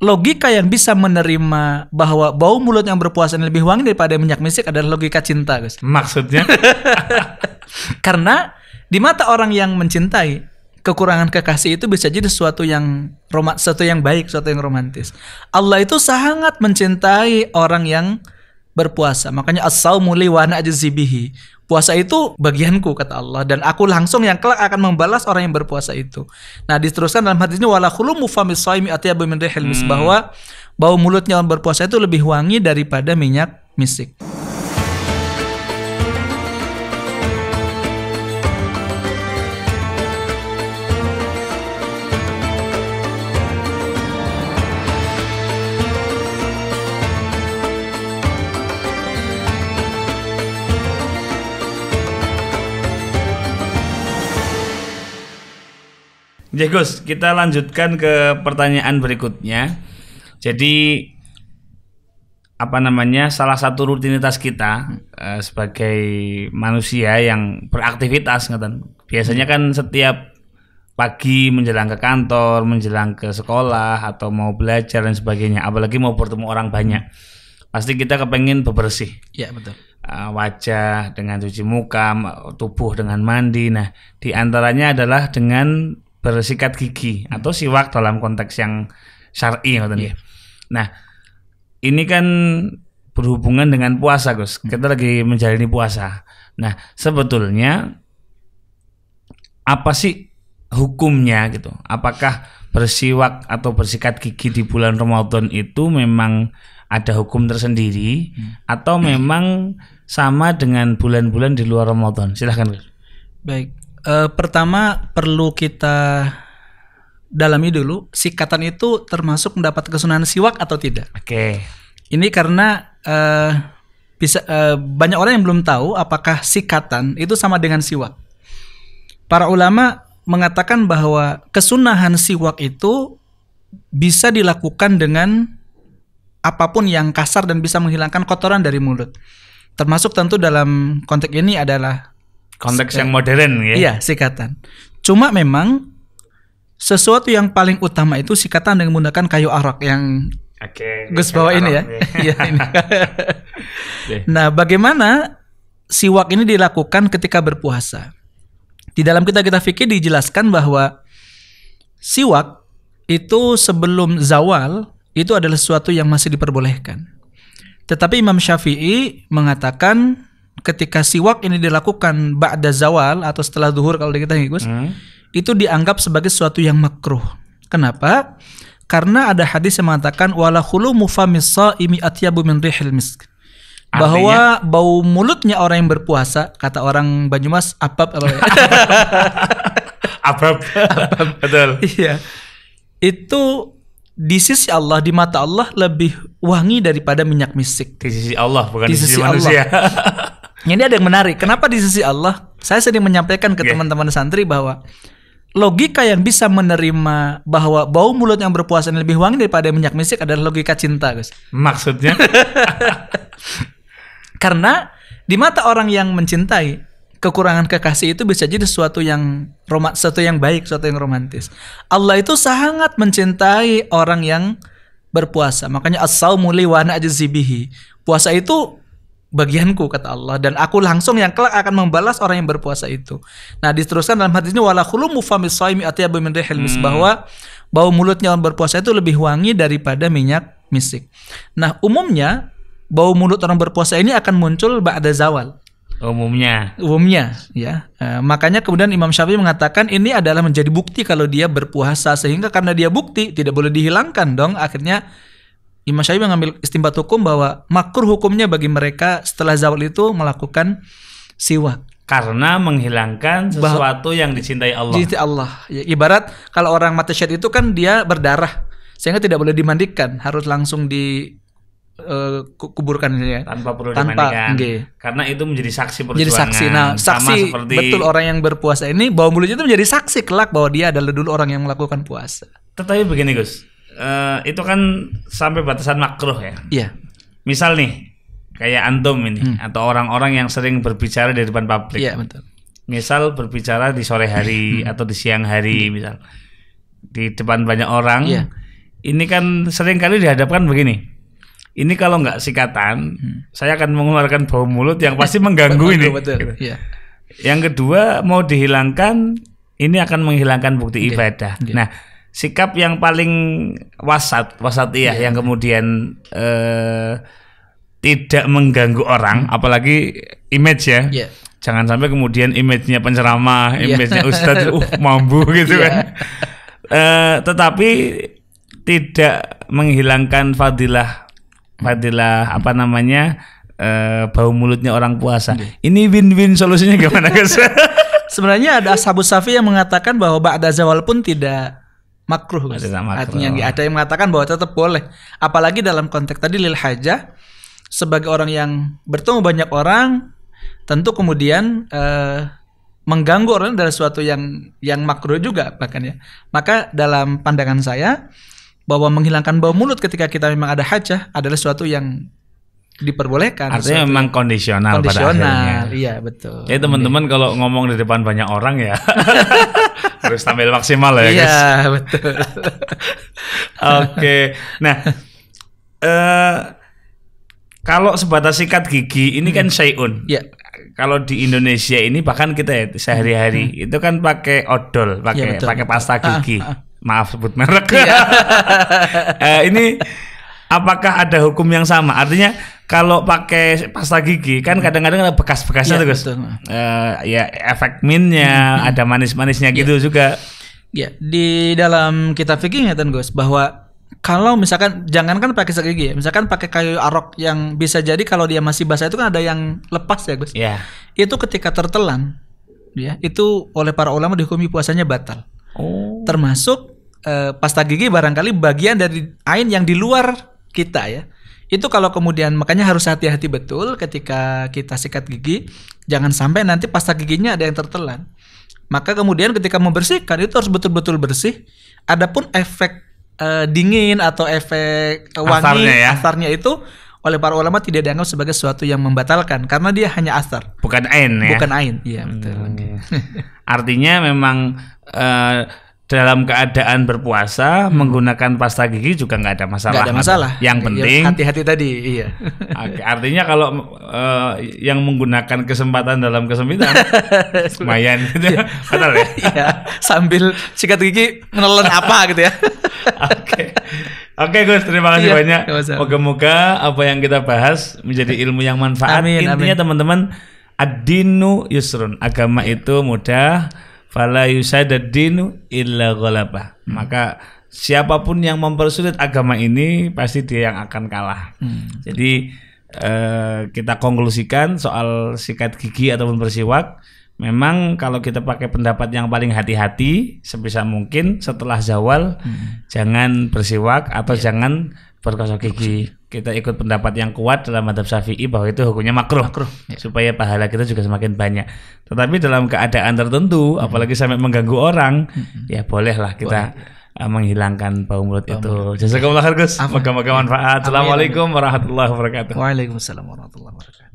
logika yang bisa menerima bahwa bau mulut yang berpuasa ini lebih wangi daripada minyak misik adalah logika cinta, guys. Maksudnya? Karena di mata orang yang mencintai, kekurangan kekasih itu bisa jadi sesuatu yang baik, sesuatu yang romantis. Allah itu sangat mencintai orang yang berpuasa. Makanya as-saumu li wa ana ajzi bihi. Puasa itu bagianku, kata Allah, dan aku langsung yang kelak akan membalas orang yang berpuasa itu. Nah, diteruskan dalam hadis ini wala khulumu famis shaimi atyabu min rihil misk, bahwa bau mulutnya orang berpuasa itu lebih wangi daripada minyak misik. Ya Gus, kita lanjutkan ke pertanyaan berikutnya. Jadi salah satu rutinitas kita sebagai manusia yang beraktivitas, biasanya kan setiap pagi menjelang ke kantor, menjelang ke sekolah atau mau belajar dan sebagainya, apalagi mau bertemu orang banyak, pasti kita kepengen bebersih. Ya, betul. Wajah dengan cuci muka, tubuh dengan mandi. Nah, di antaranya adalah dengan bersikat gigi atau siwak dalam konteks yang syar'i. Nah, ini kan berhubungan dengan puasa, Gus. Kita lagi menjalani puasa. Nah, sebetulnya apa sih hukumnya gitu? Apakah bersiwak atau bersikat gigi di bulan Ramadan itu memang ada hukum tersendiri atau memang sama dengan bulan-bulan di luar Ramadan? Silahkan, Gus. Baik. Pertama perlu kita dalami dulu, sikatan itu termasuk mendapat kesunahan siwak atau tidak. Oke. Ini karena banyak orang yang belum tahu apakah sikatan itu sama dengan siwak. Para ulama mengatakan bahwa kesunahan siwak itu bisa dilakukan dengan apapun yang kasar dan bisa menghilangkan kotoran dari mulut. Termasuk tentu dalam konteks ini adalah konteks yang modern, ya. Iya, sikatan. Cuma memang sesuatu yang paling utama itu sikatan dengan menggunakan kayu arak yang Gus bawa ini ya. Iya, ini. Nah, bagaimana siwak ini dilakukan ketika berpuasa? Di dalam kitab fikih dijelaskan bahwa siwak itu sebelum zawal itu adalah sesuatu yang masih diperbolehkan. Tetapi Imam Syafi'i mengatakan ketika siwak ini dilakukan ba'da zawal atau setelah zuhur kalau kita Gus, itu dianggap sebagai sesuatu yang makruh. Kenapa? Karena ada hadis yang mengatakan wala khulumu famis shaimi atyabu min rihil misk. Bahwa bau mulutnya orang yang berpuasa, kata orang Banyumas, abab apa ya? Abab. Betul. Iya. Itu di sisi Allah, di mata Allah lebih wangi daripada minyak misik. Di sisi Allah, bukan di sisi manusia. Ini ada yang menarik. Kenapa di sisi Allah? Saya sering menyampaikan ke teman-teman santri bahwa logika yang bisa menerima bahwa bau mulut yang berpuasa ini lebih wangi daripada minyak misik adalah logika cinta, Gus. Maksudnya? Karena di mata orang yang mencintai, kekurangan kekasih itu bisa jadi sesuatu yang baik, sesuatu yang romantis. Allah itu sangat mencintai orang yang berpuasa. Makanya as-saumu li wa ana ajzi bihi. Puasa itu bagianku, kata Allah, dan aku langsung yang kelak akan membalas orang yang berpuasa itu. Nah, diteruskan dalam hadis ini wala khulumu famis shaimi atyabu min rihil misk, bahwa bau mulutnya orang berpuasa itu lebih wangi daripada minyak misik. Nah, umumnya bau mulut orang berpuasa ini akan muncul ba'da zawal. Umumnya ya. Makanya kemudian Imam Syafi'i mengatakan ini adalah menjadi bukti kalau dia berpuasa, sehingga karena dia bukti tidak boleh dihilangkan dong. Akhirnya Imam Syafi'i mengambil istinbat hukum bahwa makruh hukumnya bagi mereka setelah zawal itu melakukan siwak. Karena menghilangkan sesuatu yang dicintai Allah. Dicintai Allah. Ya, ibarat kalau orang mati syahid itu kan dia berdarah, sehingga tidak boleh dimandikan, harus langsung kuburkan ya. Tanpa perlu dimandikan. Karena itu menjadi saksi perjuangan. Jadi saksi. Nah, saksi betul orang yang berpuasa ini bau mulutnya itu menjadi saksi kelak bahwa dia adalah dulu orang yang melakukan puasa. Tetapi begini, Gus. Itu kan sampai batasan makruh ya. Iya. Misal nih, kayak antum ini atau orang-orang yang sering berbicara di depan publik. Iya, betul. Misal berbicara di sore hari atau di siang hari, misal di depan banyak orang. Iya. ini kan sering kali dihadapkan begini. Ini kalau nggak sikatan, saya akan mengeluarkan bau mulut yang pasti mengganggu ini. Betul. Gitu. Iya. Yang kedua mau dihilangkan, ini akan menghilangkan bukti ibadah. Nah, sikap yang paling wasatiyah yang kemudian tidak mengganggu orang, apalagi image ya. Jangan sampai kemudian image-nya penceramah, image-nya ustadz mambu gitu kan. Tetapi tidak menghilangkan fadilah apa namanya bau mulutnya orang puasa. Ini win-win solusinya gimana guys? Sebenarnya ada ashabus safi yang mengatakan bahwa ba'da zawal pun tidak makruh, guys. Artinya ada yang mengatakan bahwa tetap boleh. Apalagi dalam konteks tadi lil hajah, sebagai orang yang bertemu banyak orang, tentu kemudian mengganggu orang adalah sesuatu yang makruh juga bahkan ya. Maka dalam pandangan saya bahwa menghilangkan bau mulut ketika kita memang ada hajah adalah sesuatu yang diperbolehkan. Artinya memang kondisional pada akhirnya. Iya betul. Jadi teman-teman kalau ngomong di depan banyak orang ya harus tampil maksimal ya guys. Iya betul. Oke. Nah kalau sebatas sikat gigi ini kan syai'un. Iya. Kalau di Indonesia ini bahkan kita ya sehari-hari itu kan pakai odol, pakai pasta gigi. Maaf sebut merek. Ini apakah ada hukum yang sama? Artinya kalau pakai pasta gigi kan kadang-kadang ada bekas-bekasnya tuh Gus. Ya efek minnya, ada manis-manisnya gitu juga. Ya, di dalam kitab fikih ngatakan Gus bahwa kalau misalkan jangankan pakai sikat gigi ya, misalkan pakai kayu arok yang bisa jadi kalau dia masih basah itu kan ada yang lepas ya Gus. Iya. Itu ketika tertelan ya, itu oleh para ulama dihukumi puasanya batal. Termasuk pasta gigi barangkali bagian dari ain yang di luar kita ya. Itu kalau kemudian makanya harus hati-hati betul ketika kita sikat gigi, jangan sampai nanti pasta giginya ada yang tertelan. Maka kemudian ketika membersihkan itu harus betul-betul bersih. Adapun efek dingin atau efek wangi asarnya itu oleh para ulama tidak dianggap sebagai sesuatu yang membatalkan karena dia hanya asar. Bukan ain ya. Bukan ain. Iya betul. Artinya memang dalam keadaan berpuasa menggunakan pasta gigi juga nggak ada masalah. Nggak ada masalah. Yang penting hati-hati tadi. Iya. Artinya kalau yang menggunakan kesempatan dalam kesempitan, lumayan gitu. Betul ya. Iya. Sambil sikat gigi menelan apa gitu ya. Oke Gus, terima kasih banyak. Moga-moga apa yang kita bahas menjadi ilmu yang manfaat. Intinya teman-teman, ad-dinu yusrun, agama itu mudah. Fala yusadad-dinu illa ghalabah. Maka siapapun yang mempersulit agama ini pasti dia yang akan kalah. Jadi kita konklusikan soal sikat gigi ataupun bersiwak, memang kalau kita pakai pendapat yang paling hati-hati, sebisa mungkin setelah zawal jangan bersiwak atau jangan bergosok gigi. Kita ikut pendapat yang kuat dalam madzhab Syafi'i bahwa itu hukumnya makruh. Supaya pahala kita juga semakin banyak. Tetapi dalam keadaan tertentu, apalagi sampai mengganggu orang, ya bolehlah kita menghilangkan bau mulut itu. Jazakumullah khair Gus. Moga-moga manfaat. Assalamualaikum warahmatullahi wabarakatuh. Waalaikumsalam warahmatullahi wabarakatuh.